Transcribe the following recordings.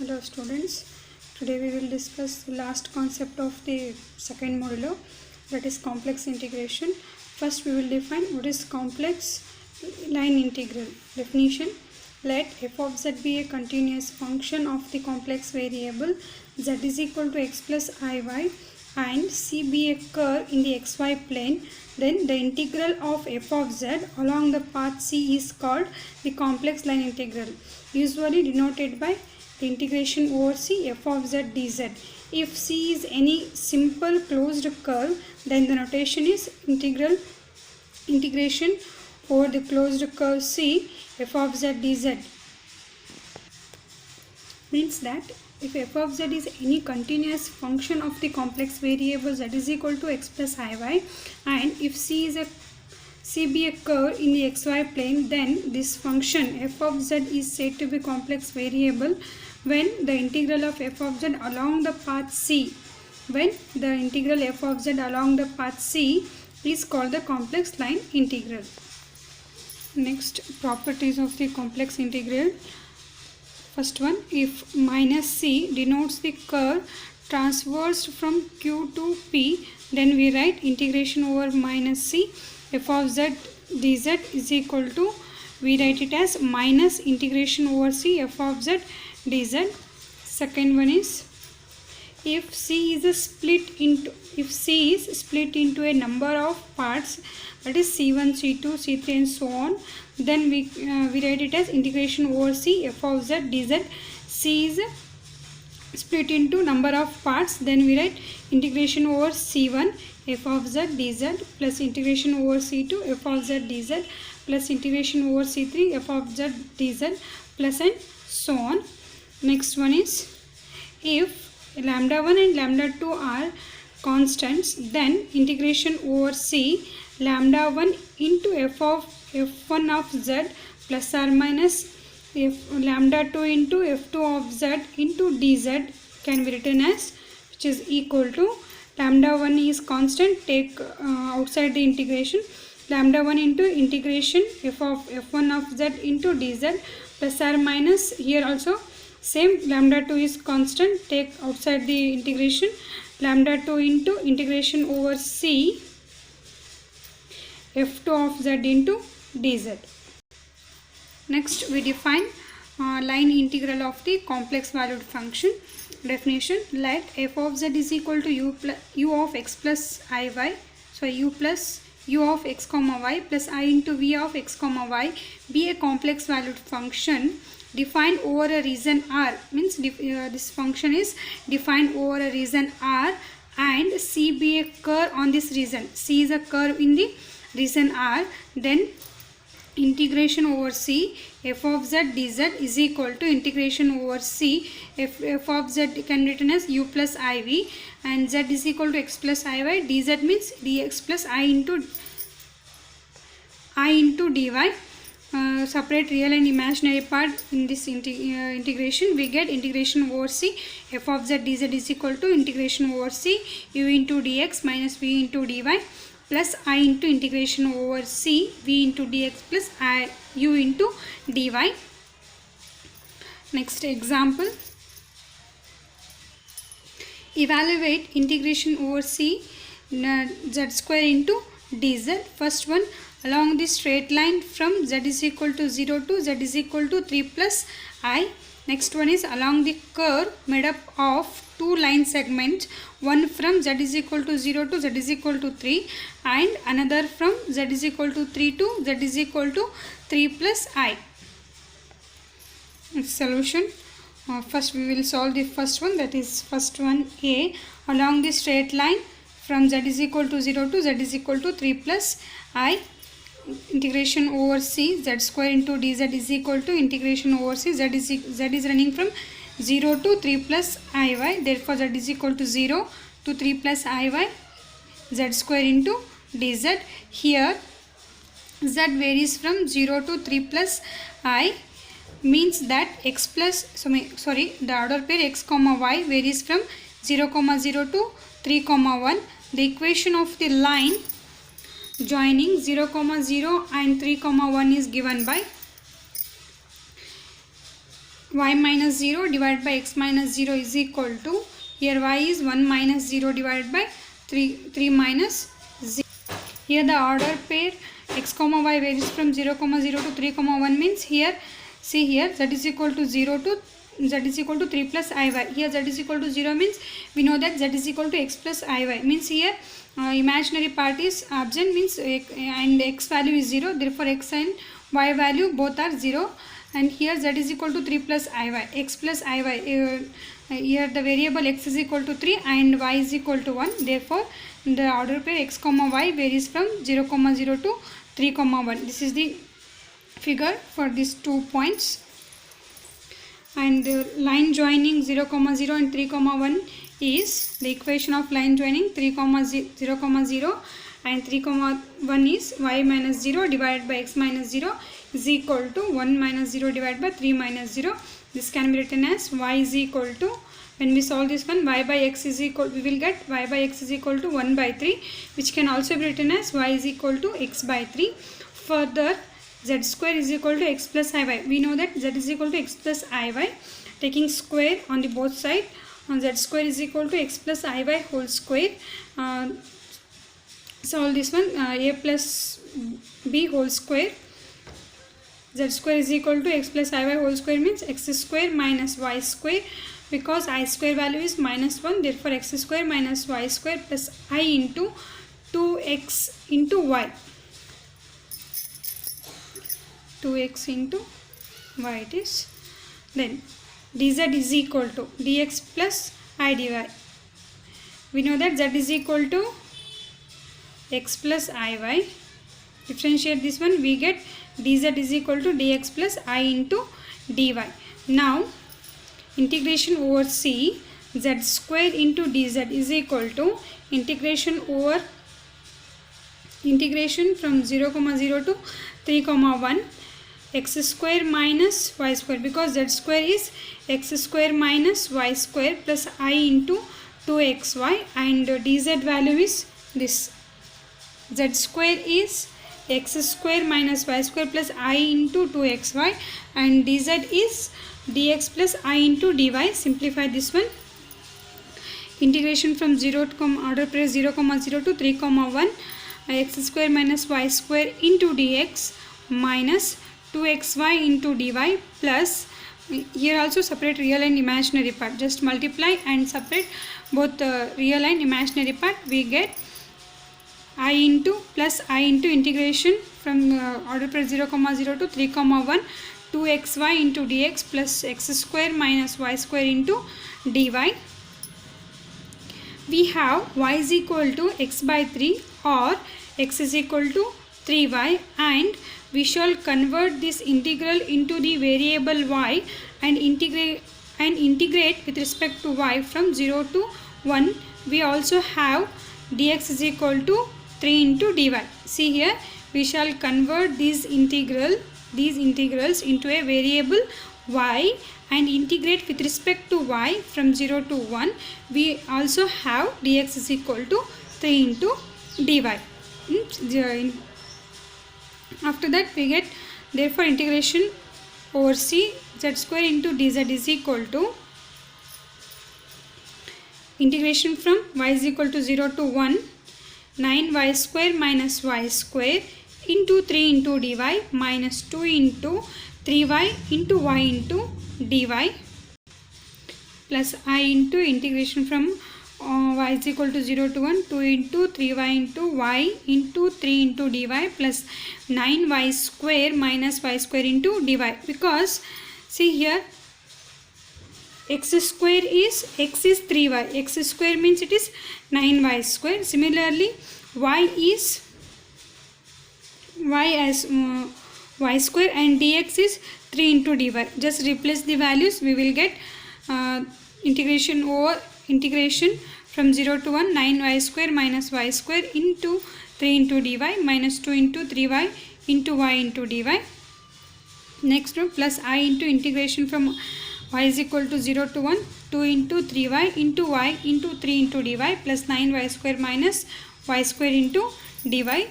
Hello students, today we will discuss the last concept of the second modulo, that is complex integration. First we will define what is complex line integral. Definition: let f of z be a continuous function of the complex variable z is equal to x plus iy and c be a curve in the xy plane, then the integral of f of z along the path c is called the complex line integral, usually denoted by the integration over c f of z dz. If c is any simple closed curve, then the notation is integration over the closed curve c f of z dz. Means that if f of z is any continuous function of the complex variable z is equal to x plus iy, and if c be a curve in the xy plane, then this function f of z is said to be complex variable when the integral of f of z along the path c, when the integral f of z along the path c is called the complex line integral. Next, properties of the complex integral. First one, if minus c denotes the curve transversed from q to p, then we write integration over minus c f of z dz is equal to, we write it as minus integration over c f of z dz. Second one is, if c is split into a number of parts, that is c1, c2, c3 and so on, then we write it as integration over c f of z dz. C is split into number of parts, then we write integration over c1 f of z dz plus integration over c2 f of z dz plus integration over c3 f of z dz plus and so on. Next one is, if lambda 1 and lambda 2 are constants, then integration over c lambda 1 into f of f1 of z plus or minus f lambda 2 into f2 of z into dz can be written as, which is equal to, lambda 1 is constant, take outside the integration, lambda 1 into integration f of f1 of z into dz plus or minus, here also same, lambda 2 is constant, take outside the integration, lambda 2 into integration over c f2 of z into dz. Next we define line integral of the complex valued function. Definition: let f of z is equal to u of x plus iy, so u of x comma y plus I into v of x comma y be a complex valued function defined over a region R. Means this function is defined over a region R and C be a curve on this region. C is a curve in the region R, then integration over C f of z dz is equal to integration over C f of z can be written as u plus iv and z is equal to x plus iy, dz means dx plus I into dy. Separate real and imaginary part in this integration. We get integration over c f of z dz is equal to integration over c u into dx minus v into dy plus I into integration over c v into dx plus I u into dy. Next example, evaluate integration over c z square into dz. First one, along the straight line from z is equal to 0 to z is equal to 3 plus I. Next one is along the curve made up of two line segments, one from z is equal to 0 to z is equal to 3 and another from z is equal to 3 to z is equal to 3 plus I. Solution: first we will solve the first one, that is first one A. Along the straight line from z is equal to 0 to z is equal to 3 plus I, integration over c z square into dz is equal to integration over c z is running from 0 to 3 plus iy, therefore z is equal to 0 to 3 plus iy z square into dz. Here z varies from 0 to 3 plus I, means that x plus the order pair x comma y varies from 0 comma 0 to 3 comma 1. The equation of the line joining 0 comma 0 and 3 comma 1 is given by y minus 0 divided by x minus 0 is equal to, here y is 1 minus 0 divided by 3 minus 0. Here the order pair x comma y varies from 0 comma 0 to 3 comma 1 means here, see here, z is equal to 0 to z is equal to 3 plus iy. Here z is equal to 0 means we know that z is equal to x plus iy. Means here imaginary part is absent, means and x value is 0. Therefore x and y value both are 0. And here z is equal to 3 plus iy. X plus iy. Here the variable x is equal to 3 and y is equal to 1. Therefore the order pair x comma y varies from 0 comma 0 to 3 comma 1. This is the figure for these 2 points. And line joining 0 comma 0 and 3 comma 1 is the equation of line joining 3 comma 0 comma 0 and 3 comma 1 is y minus 0 divided by x minus 0 is equal to 1 minus 0 divided by 3 minus 0. This can be written as y is equal to, when we solve this one, y by x is equal, we will get y by x is equal to 1 by 3, which can also be written as y is equal to x by 3. Further, z square is equal to x plus iy. We know that z is equal to x plus iy. Taking square on the both side, z square is equal to x plus iy whole square. Solve this one, a plus b whole square. Z square is equal to x plus iy whole square means x square minus y square, because I square value is minus 1. Therefore x square minus y square plus I into 2x into y. 2x into y it is. Then dz is equal to dx plus I dy. We know that z is equal to x plus iy. Differentiate this one, we get dz is equal to dx plus I into dy. Now integration over c, z square into dz is equal to integration from 0 comma 0 to 3 comma 1 x square minus y square, because z square is x square minus y square plus I into 2xy, and dz value is this. Z square is x square minus y square plus I into 2xy, and dz is dx plus I into dy. Simplify this one. Integration from 0 to order pair 0 comma 0 to 3 comma 1 x square minus y square into dx minus 2xy into dy plus, here also separate real and imaginary part. Just multiply and separate both real and imaginary part. We get I into plus I into integration from order pair 0 comma 0 to 3 comma 1 2xy into dx plus x square minus y square into dy. We have y is equal to x by 3 or x is equal to 3y, and we shall convert this integral into the variable y and integrate with respect to y from 0 to 1. We also have dx is equal to 3 into dy. See here, we shall convert these integrals into a variable y and integrate with respect to y from 0 to 1. We also have dx is equal to 3 into dy. After that we get, therefore integration over c, z square into dz is equal to integration from y is equal to 0 to 1 9y square minus y square into 3 into dy minus 2 into 3y into y into dy plus I into integration from y is equal to 0 to 1 2 into 3y into y into 3 into dy plus 9y square minus y square into dy, because see here x square is 3y, x square means it is 9y square. Similarly y is y as y square and dx is 3 into dy. Just replace the values, we will get integration from 0 to 1 9y square minus y square into 3 into dy minus 2 into 3y into y into dy. Next one, plus I into integration from y is equal to 0 to 1 2 into 3y into y into 3 into dy plus 9y square minus y square into dy.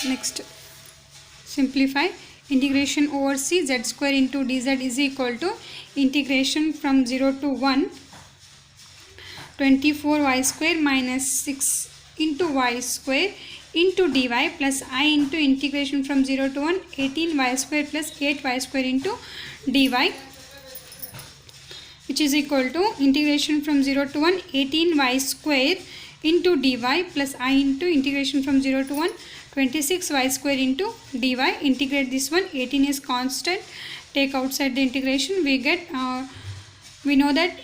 Next, simplify. integration over c z square into dz is equal to integration from 0 to 1 24y square minus 6 into y square into dy plus I into integration from 0 to 1 18y square plus 8y square into dy, which is equal to integration from 0 to 1 18y square into dy plus I into integration from 0 to 1 26y square into dy. Integrate this one, 18 is constant, take outside the integration, we get we know that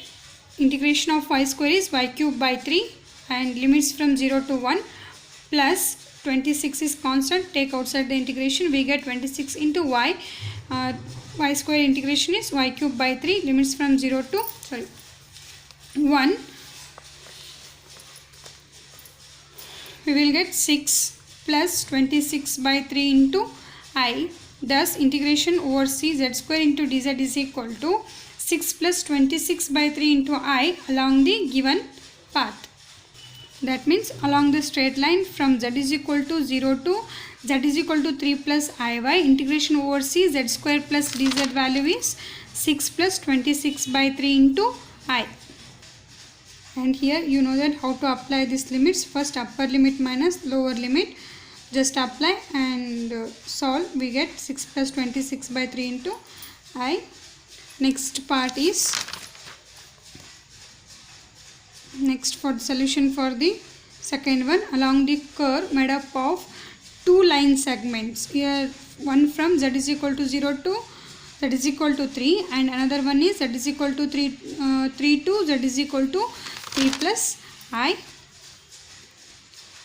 integration of y square is y cube by 3 and limits from 0 to 1 plus 26 is constant, take outside the integration, we get 26 into y. Y square integration is y cube by 3, limits from 0 to 1. We will get 6 plus 26 by 3 into I. Thus integration over c z square into dz is equal to 6 plus 26 by 3 into I along the given path. That means along the straight line from z is equal to 0 to z is equal to 3 plus iy, integration over c z square plus dz value is 6 plus 26 by 3 into I. And here you know that how to apply these limits. First upper limit minus lower limit, just apply and solve, we get 6 plus 26 by 3 into I. Next part is, next for the solution for the second one, along the curve made up of two line segments. Here one from z is equal to 0 to z is equal to 3 and another one is z is equal to 3 to z is equal to 3 plus I.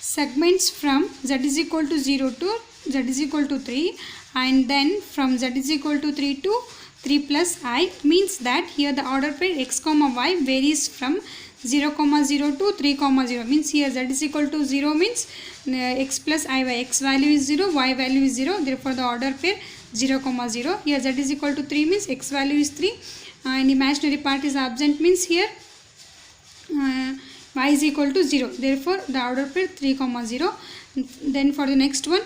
Segments from z is equal to 0 to z is equal to 3 and then from z is equal to 3 to 3 plus I, means that here the order pair x comma y varies from 0 comma 0 to 3 comma 0, means here z is equal to 0 means x plus iy, x value is 0, y value is 0, therefore the order pair 0 comma 0. Here z is equal to 3 means x value is 3 and imaginary part is absent, means here y is equal to 0, therefore the order pair 3 comma 0. Then for the next one,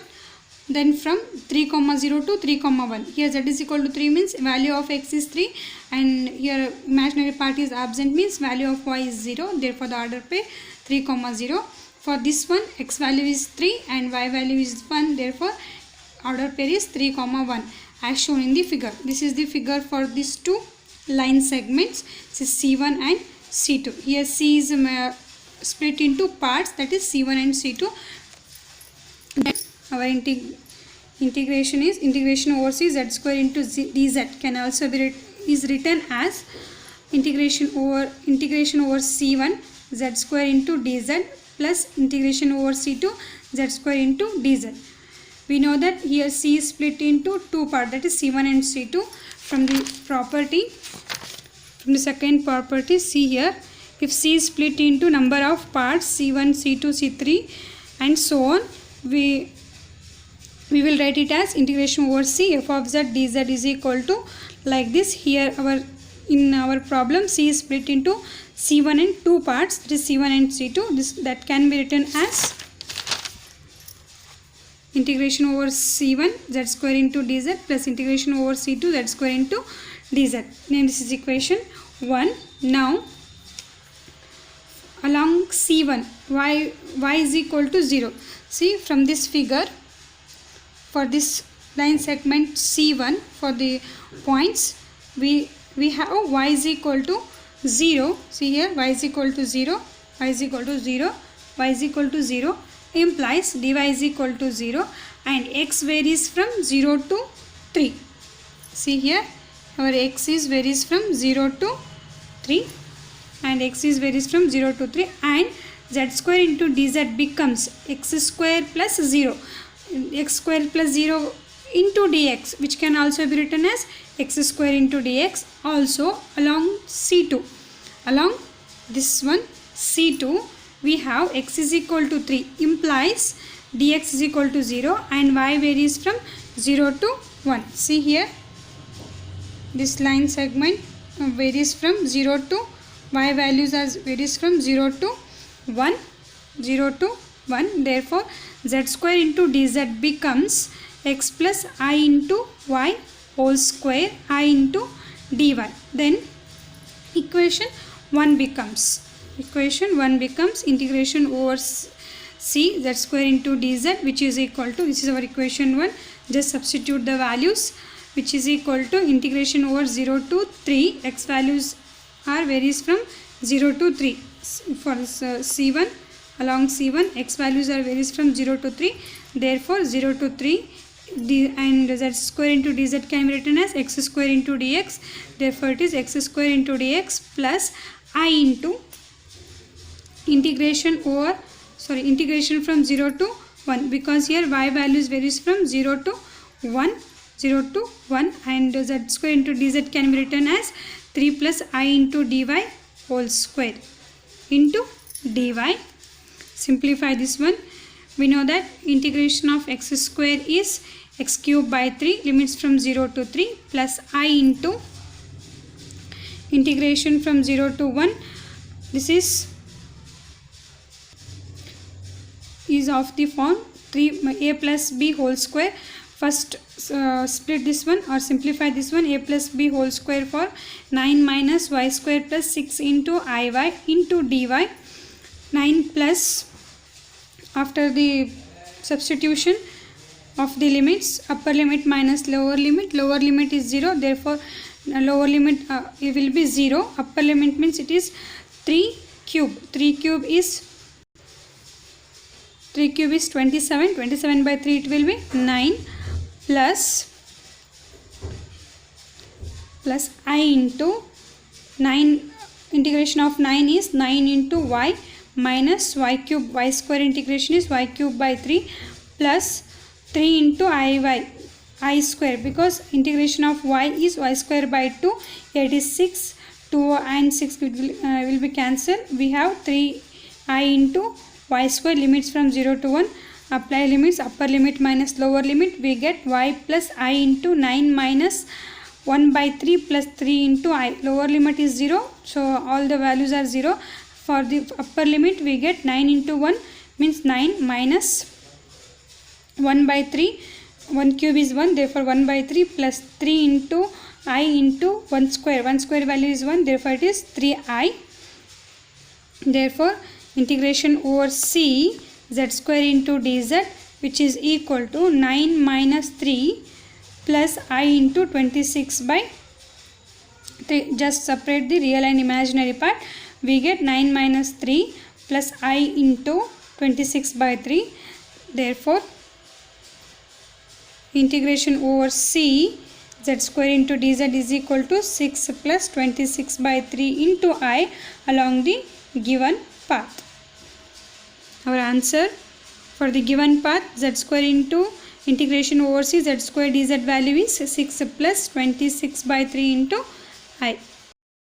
then from 3 comma 0 to 3 comma 1, here z is equal to 3 means value of x is 3 and here imaginary part is absent, means value of y is 0, therefore the order pair 3 comma 0. For this one x value is 3 and y value is 1, therefore order pair is 3 comma 1 as shown in the figure. This is the figure for these two line segments, this is C1 and C2. Here C is split into parts, that is C1 and C2. Then our integration is integration over c z square into dz can also be is written as integration over c1 z square into dz plus integration over c2 z square into dz. We know that here c is split into two parts, that is c1 and c2. From the property, from the second property, see here, if c is split into number of parts c1, c2, c3 and so on, we will write it as integration over c f of z dz is equal to like this. Here in our problem c is split into c1 and two parts, that is c1 and c2. That can be written as integration over c1 z square into dz plus integration over c2 z square into dz. And this is equation 1. Now along c1 y is equal to 0. See from this figure, for this line segment C1, for the points we have y is equal to 0. See here, y is equal to 0, y is equal to 0, y is equal to 0 implies dy is equal to 0 and x varies from 0 to 3. See here, our x is varies from 0 to 3 and x is varies from 0 to 3 and z square into dz becomes x square plus 0, x square plus 0 into dx, which can also be written as x square into dx. Also along C2, along this one C2, we have x is equal to 3 implies dx is equal to 0 and y varies from 0 to 1. See here, this line segment varies from 0 to y values as varies from 0 to 1, 0 to 1. Therefore z square into dz becomes x plus I into y whole square I into dy. Then equation 1 becomes integration over c z square into dz, which is equal to, this is our equation 1, just substitute the values, which is equal to integration over 0 to 3, x values are varies from 0 to 3 for c1, along c1 x values are varies from 0 to 3, therefore 0 to 3 and z square into dz can be written as x square into dx, therefore it is x square into dx plus I into integration from 0 to 1, because here y values varies from 0 to 1 and z square into dz can be written as 3 plus I into dy whole square into dy. Simplify this one. We know that integration of x square is x cube by 3, limits from 0 to 3, plus I into integration from 0 to 1. This is of the form 3a plus b whole square. First split this one or simplify this one. A plus b whole square for 9 minus y square plus 6 into iy into dy. 9 plus, after the substitution of the limits, upper limit minus lower limit is 0, therefore lower limit it will be 0, upper limit means it is 3 cube is 27 by 3 it will be 9 plus I into 9, integration of 9 is 9 into y minus y cube, y square integration is y cube by 3 plus 3 into I square, because integration of y is y square by 2, it is 6, 2 and 6 will be cancelled. We have 3I into y square, limits from 0 to 1, apply limits, upper limit minus lower limit, we get y plus I into 9 minus 1 by 3 plus 3 into I, lower limit is 0, so all the values are 0. For the upper limit we get 9 into 1 means 9 minus 1 by 3, 1 cube is 1, therefore 1 by 3 plus 3 into I into 1 square value is 1, therefore it is 3I. Therefore integration over c z square into dz, which is equal to 9 minus 3 plus I into 26 by 3. Just separate the real and imaginary part. We get 9 minus 3 plus I into 26 by 3. Therefore integration over c z square into dz is equal to 6 plus 26 by 3 into I along the given path. Our answer for the given path, z square into integration over c z square dz value is 6 plus 26 by 3 into I.